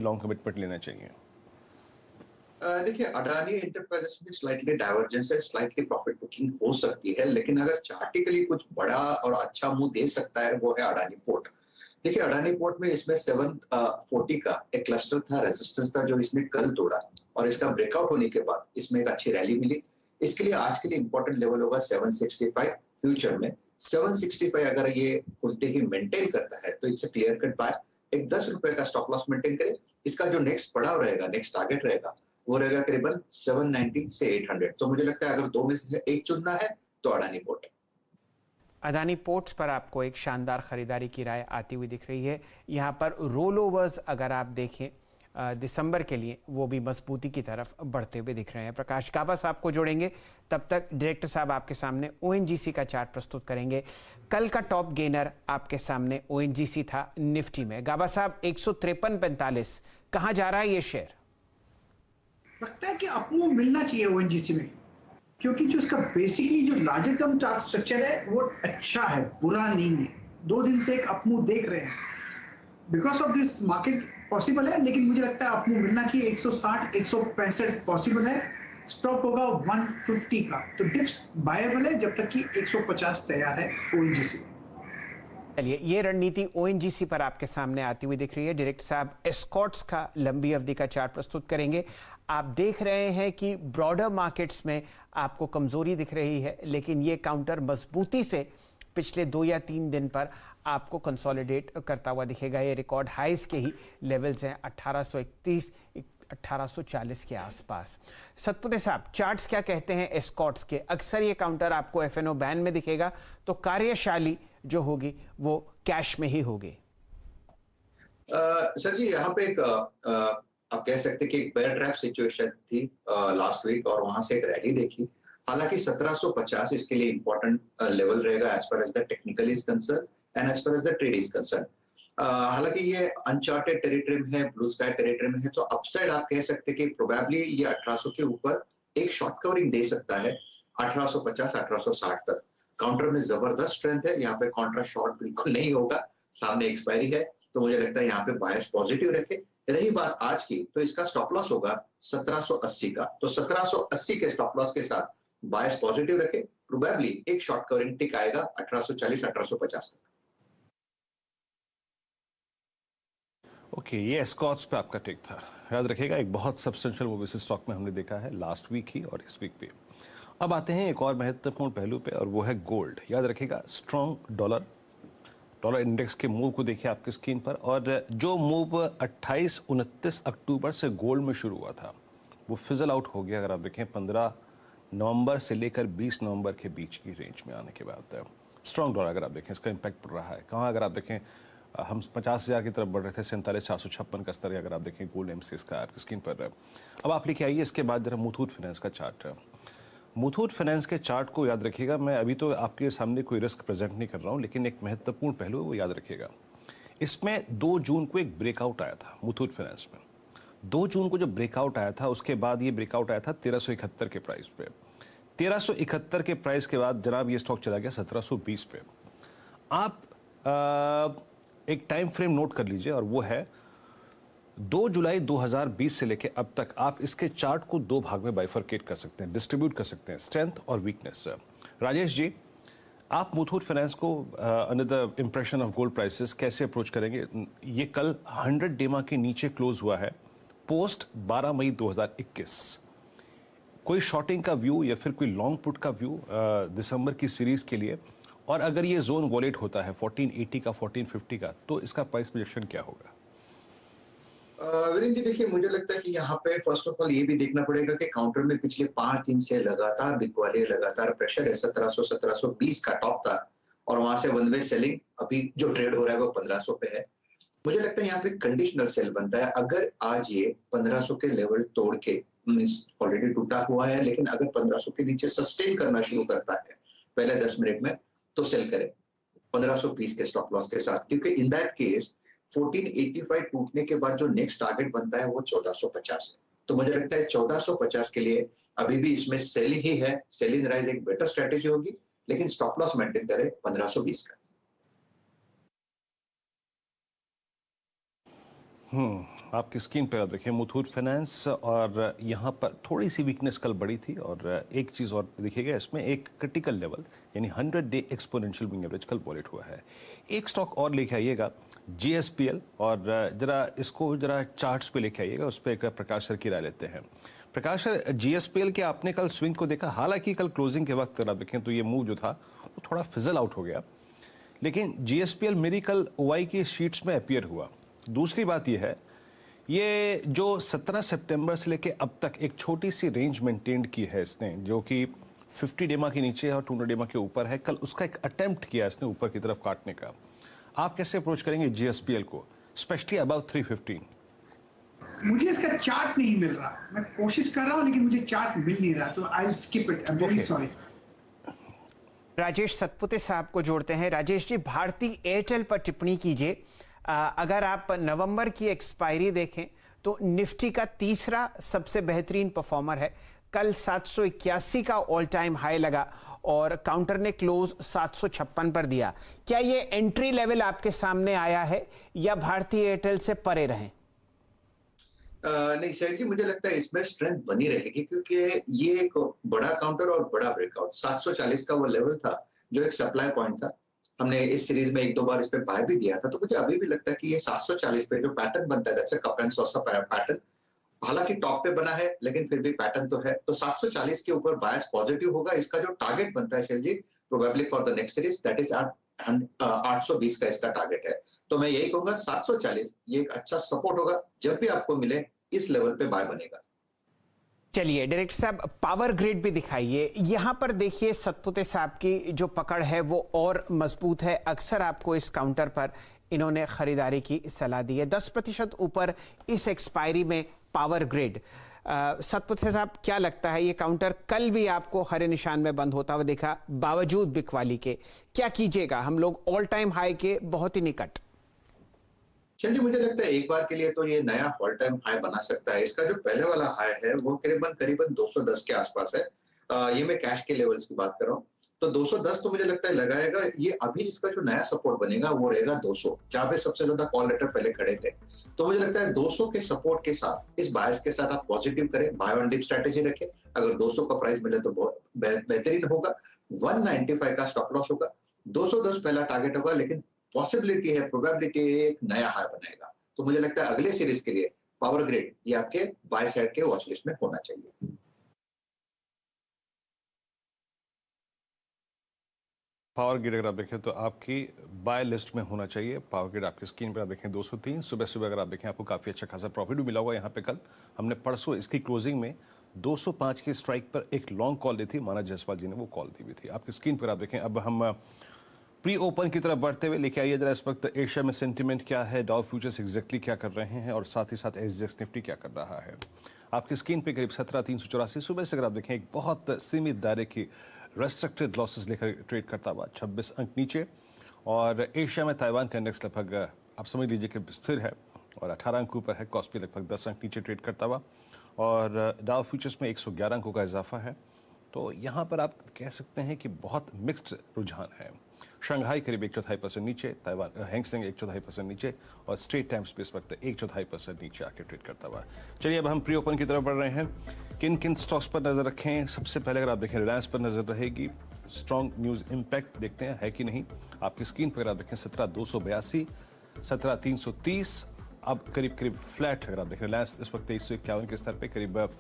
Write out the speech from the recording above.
Long commitment लेना चाहिए? देखिए, अडानी एंटरप्राइजेस में स्लाइटली डाइवर्जेंस है, स्लाइटली प्रॉफिट बुकिंग हो सकती है, लेकिन अगर चार्टिकली कुछ बड़ा और अच्छा मुंह दे सकता है वो है अडानी पोर्ट। देखिए, अडानी पोर्ट में इसमें 740 का एक क्लस्टर था, रेजिस्टेंस था, जो इसमें कल तोड़ा और इसका ब्रेकआउट होने के बाद इसमें एक अच्छी रैली मिली। इसके लिए आज के लिए इंपॉर्टेंट लेवल होगा 765 फ्यूचर में। 765 अगर ये खुलते ही मेंटेन करता है तो it's a clear cut by. एक 10 रुपए का स्टॉप लॉस मेंटेन करे। इसका जो नेक्स्ट पड़ाव रहेगा, नेक्स्ट टारगेट रहेगा, वो रहेगा करीबन 790 से 800। तो मुझे लगता है अगर दो में से एक चुनना है तो अडानी पोर्ट। अदानी पोर्ट्स पर आपको एक शानदार खरीदारी की राय आती हुई दिख रही है। यहाँ पर रोल ओवर्स अगर आप देखें दिसंबर के लिए, वो भी मजबूती की तरफ बढ़ते हुए दिख रहे हैं। प्रकाश गाबा साहब को जोड़ेंगे, तब तक डायरेक्टर साहब आपके सामने ओएनजीसी का चार्ट प्रस्तुत करेंगे। कल का टॉप गेनर आपके सामने ओएनजीसी था निफ्टी में। गाबा साहब, 153.45 कहाँ जा रहा है ये शेयर? लगता है कि आपको मिलना चाहिए ओएनजीसी में, क्योंकि जो इसका बेसिकली जो लार्जर टर्म चार्ट स्ट्रक्चर है वो अच्छा है, बुरा नहीं है। 2 दिन से एक अपमूव देख रहे हैं, because of this market possible है, लेकिन मुझे लगता है अपमूव मिलना चाहिए। 160 165 पॉसिबल है, स्टॉप होगा 150 का, तो डिप्स बायबल है जब तक कि 150 तैयार है ओएनजीसी। चलिए, ये रणनीति ओएनजीसी पर आपके सामने आती हुई दिख रही है। डायरेक्टर साहब एस्कॉर्ट्स का लंबी अवधि का चार्ट प्रस्तुत करेंगे। आप देख रहे हैं कि ब्रॉडर मार्केट्स में आपको कमजोरी दिख रही है, लेकिन ये काउंटर मजबूती से पिछले 2 या 3 दिन पर आपको कंसोलिडेट करता हुआ दिखेगा। ये रिकॉर्ड हाइज के ही लेवल्स हैं, 1831 1840 के आसपास। सतपुते साहब, चार्ट्स क्या कहते हैं एस्कॉर्ट्स के? अक्सर ये काउंटर आपको एफएनओ बैन में दिखेगा, तो कार्यशाली जो होगी वो कैश में ही होगी। सर जी, यहाँ पे एक आप कह सकते हैं कि एक बेयर ट्रैप सिचुएशन थी लास्ट वीक, और वहां से एक रैली देखी। हालांकि 1750 इसके लिए इंपॉर्टेंट लेवल रहेगा as far as the technical is concern and as far as the trade is concern. हालांकि ये अनचार्टेड टेरिटरी में है, ब्लू स्काई टेरिटरी में है, तो अपसाइड आप कह सकते हैं कि प्रोबेबली ये 1800 के ऊपर एक शॉर्ट कवरिंग दे सकता है, 1850 1860 तक। काउंटर में जबरदस्त स्ट्रेंथ है, यहाँ पे काउंटर शॉर्ट बिल्कुल नहीं होगा, सामने एक्सपायरी है, तो मुझे लगता है यहाँ पे बायस पॉजिटिव रखे। रही बात आज की, तो इसका स्टॉप लॉस होगा 1780 का, तो 1780 के स्टॉप लॉस के साथ बायस पॉजिटिव रखे। प्रोबेबली एक शॉर्ट कवरिंग टिक आएगा 1840 1850 तक। ओके, ये एस्कॉर्ट्स पे आपका टेक था। याद रखिएगा, एक बहुत सब्सटेंशियल मूव इस स्टॉक में हमने देखा है लास्ट वीक ही और इस वीक भी। अब आते हैं एक और महत्वपूर्ण पहलू पे, और वो है गोल्ड। याद रखिएगा, स्ट्रॉन्ग डॉलर इंडेक्स के मूव को देखिए आपकी स्क्रीन पर, और जो मूव 28-29 अक्टूबर से गोल्ड में शुरू हुआ था वो फिजल आउट हो गया। अगर आप देखें 15 नवंबर से लेकर 20 नवंबर के बीच की रेंज में आने के बाद स्ट्रॉन्ग डॉलर अगर आप देखें इसका इम्पैक्ट पड़ रहा है कहाँ। अगर आप देखें हम 50,000 की तरफ बढ़ रहे थे, 47,456 का स्तर है। अगर आप देखें गोल्ड एमसीएक्स का आपकी स्क्रीन पर अब आप लेके आइए इसके बाद जरा मुथूट फाइनेंस का चार्ट है। मुथूट फाइनेंस के चार्ट को याद रखिएगा, मैं अभी तो आपके सामने कोई रिस्क प्रेजेंट नहीं कर रहा हूँ, लेकिन एक महत्वपूर्ण पहलू है वो याद रखिएगा। इसमें 2 जून को एक ब्रेकआउट आया था मुथूट फाइनेंस में। 2 जून को जब ब्रेकआउट आया था, उसके बाद ये ब्रेकआउट आया था 1371 के प्राइस पे। 1371 के प्राइस के बाद जनाब ये स्टॉक चला गया 1720 पे। आप एक टाइम फ्रेम नोट कर लीजिए, और वो है 2 जुलाई 2020 से लेकर अब तक। आप इसके चार्ट को 2 भाग में बाइफरकेट कर सकते हैं, डिस्ट्रीब्यूट कर सकते हैं, स्ट्रेंथ और वीकनेस। राजेश जी, आप मुथूट फाइनेंस को under the impression of gold prices कैसे अप्रोच करेंगे? ये कल 100 डेमा के नीचे क्लोज हुआ है पोस्ट 12 मई 2021। कोई शॉर्टिंग का व्यू या फिर कोई लॉन्ग पुट का व्यू दिसंबर की सीरीज के लिए? और अगर ये जोन वॉलेट होता है 1480 का 1450 का, तो इसका प्राइस प्रोजेक्शन क्या होगा? वीरेंद्र जी, देखिए, मुझे लगता है कि यहाँ पे फर्स्ट ऑफ ऑल ये भी देखना पड़ेगा कि काउंटर में पिछले 5 दिन से लगातार बिकवाली, लगातार प्रेशर है। 1700-1720 का टॉप था, और वहां से वन वे सेलिंग अभी जो ट्रेड हो रहा है वो 1500 पे है। मुझे लगता है यहाँ पे कंडीशनल सेल बनता है। अगर आज ये 1500 के लेवल तोड़ के, ऑलरेडी टूटा हुआ है, लेकिन अगर 1500 के नीचे सस्टेन करना शुरू करता है पहले 10 मिनट में, तो सेल करें 1520 के स्टॉप लॉस के साथ, क्योंकि इन दैट केस 1485 टूटने के बाद जो नेक्स्ट टारगेट बनता है वो 1450 है। तो मुझे लगता है 1450 के लिए अभी भी इसमें सेलिंग ही है। सेलिंग राइज एक बेटर स्ट्रेटेजी होगी, लेकिन स्टॉप लॉस मेंटेन करें 1520 का। आपकी स्क्रीन पर आप देखिए मुथूट फाइनेंस, और यहाँ पर थोड़ी सी वीकनेस कल बढ़ी थी। और एक चीज़ और देखिएगा, इसमें एक क्रिटिकल लेवल यानी 100-डे एक्सपोनेंशियल मूविंग एवरेज कल वॉलेट हुआ है। एक स्टॉक और लेके आइएगा GSPL, और जरा इसको जरा चार्ट्स पे लेके आइएगा, उस पर एक प्रकाश सर की राय लेते हैं। प्रकाश सर, GSPL के आपने कल स्विंग को देखा, हालांकि कल क्लोजिंग के वक्त अगर आप देखें तो ये मूव जो था वो थोड़ा फिजल आउट हो गया, लेकिन GSPL मेरी कल OI की शीट्स में अपीयर हुआ। दूसरी बात यह है, ये जो 17 सितंबर से लेके अब तक एक छोटी सी रेंज मेंटेन की है इसने, जो कि 50 डेमा के नीचे और 200 डेमा के ऊपर है। कल उसका एक अटेम्प्ट किया इसने ऊपर की तरफ काटने का। आप कैसे अप्रोच करेंगे GSPL को, स्पेशली अबव 315? मुझे इसका चार्ट नहीं मिल रहा, मैं कोशिश कर रहा हूं लेकिन मुझे चार्ट मिल नहीं रहा, तो I will skip it, I am very sorry. Rajesh Satpute साहब को जोड़ते हैं। राजेश जी, भारती एयरटेल पर टिप्पणी कीजिए। अगर आप नवंबर की एक्सपायरी देखें तो निफ्टी का तीसरा सबसे बेहतरीन परफॉर्मर है। कल 781 का ऑल टाइम हाई लगा और काउंटर ने क्लोज 756 पर दिया। क्या ये एंट्री लेवल आपके सामने आया है या भारतीय एयरटेल से परे रहें? नहीं शैल जी, मुझे लगता है इसमें स्ट्रेंथ बनी रहेगी, क्योंकि ये एक बड़ा काउंटर और बड़ा ब्रेकआउट 740 का वो लेवल था जो एक सप्लाई पॉइंट था। हमने इस सीरीज में एक दो बार इस पे बाय भी दिया था, तो मुझे अभी भी लगता है कि ये 740 पे जो पैटर्न बनता है, that's a cup and sauce pattern. हालांकि टॉप पे बना है लेकिन फिर भी पैटर्न तो है, तो 740 के ऊपर बायस पॉजिटिव होगा। इसका जो टारगेट बनता है Shail ji, probably for the next series, that is 820 का इसका टारगेट है। तो मैं यही कहूंगा 740 ये एक अच्छा सपोर्ट होगा, जब भी आपको मिले इस लेवल पे बाय बनेगा। चलिए डायरेक्टर साहब, पावर ग्रिड भी दिखाइए। यहां पर देखिए सतपुते साहब की जो पकड़ है वो और मजबूत है। अक्सर आपको इस काउंटर पर इन्होंने खरीदारी की सलाह दी है। 10% ऊपर इस एक्सपायरी में पावर ग्रिड। सतपुते साहब, क्या लगता है ये काउंटर कल भी आपको हरे निशान में बंद होता हुआ देखा बावजूद बिकवाली के? क्या कीजिएगा? हम लोग ऑल टाइम हाई के बहुत ही निकट। चलिए, मुझे लगता है एक बार के लिए तो ये नया ऑल टाइम हाई बना सकता है। इसका जो पहले वाला हाई है वो करीबन 210 के आसपास है। ये मैं कैश के लेवल्स की बात कर रहा हूँ, तो 210 तो मुझे लगता है लगाएगा ये। अभी इसका जो नया सपोर्ट बनेगा वो रहेगा 200, जहां पे सबसे ज्यादा कॉल लेटर पहले खड़े थे। तो मुझे लगता है 200 के सपोर्ट के साथ, इस बायस के साथ आप पॉजिटिव करें, बाय ऑन डिप स्ट्रेटेजी रखें। अगर 200 का प्राइस मिले तो बहुत बेहतरीन होगा। 195 का स्टॉप लॉस होगा, 210 पहला टारगेट होगा, लेकिन पॉसिबिलिटी है, प्रोबेबिलिटी एक नया हाई बनाएगा। तो मुझे लगता है अगले सीरीज के लिए पावर ग्रिड ये आपके बाय साइड के वॉच लिस्ट में होना चाहिए। पावर ग्रिड अगर आप देखें तो आपकी बाय लिस्ट में होना चाहिए। पावर ग्रिड आपकी स्क्रीन पर आप देखें 203। सुबह सुबह अगर आप देखें आपको काफ़ी अच्छा खासा प्रॉफिट भी मिला हुआ यहाँ पे। कल हमने परसों इसकी क्लोजिंग में 205 की स्ट्राइक पर एक लॉन्ग कॉल दी थी, माना जायसवाल जी ने वो कॉल दी हुई थी। आपकी स्क्रीन पर आप देखें। अब हम प्री ओपन की तरफ बढ़ते हुए लेके आइए जरा इस वक्त एशिया में सेंटिमेंट क्या है, डाउ फ्यूचर्स एग्जैक्टली क्या कर रहे हैं, और साथ ही साथ SGX निफ्टी क्या कर रहा है। आपकी स्क्रीन पे करीब 17,384 सुबह से अगर आप देखें एक बहुत सीमित दायरे की रेस्ट्रिक्टेड लॉसेस लेकर ट्रेड करता हुआ 26 अंक नीचे। और एशिया में ताइवान का इंडेक्स लगभग आप समझ लीजिए कि स्थिर है और 18 अंक ऊपर है। कॉस्पी लगभग 10 अंक नीचे ट्रेड करता हुआ, और डाउ फ्यूचर्स में 111 अंकों का इजाफा है। तो यहाँ पर आप कह सकते हैं कि बहुत मिक्स्ड रुझान है। शंघाई करीब 1/4% नीचे, ताइवान हैंगसेंग 1/4% नीचे, और स्ट्रेट टाइम्स पे इस वक्त 1/4% नीचे आके ट्रेड करता हुआ। चलिए अब हम प्री ओपन की तरफ बढ़ रहे हैं। किन किन स्टॉक्स पर नजर रखें? सबसे पहले अगर आप देखें रिलायंस पर नजर रहेगी। स्ट्रॉन्ग न्यूज इंपैक्ट देखते हैं है कि नहीं। आपकी स्क्रीन पर अगर आप देखें 17,282, 17,330, अब करीब फ्लैट अगर आप देखें रिलायंस इस वक्त 2351 के स्तर पर करीब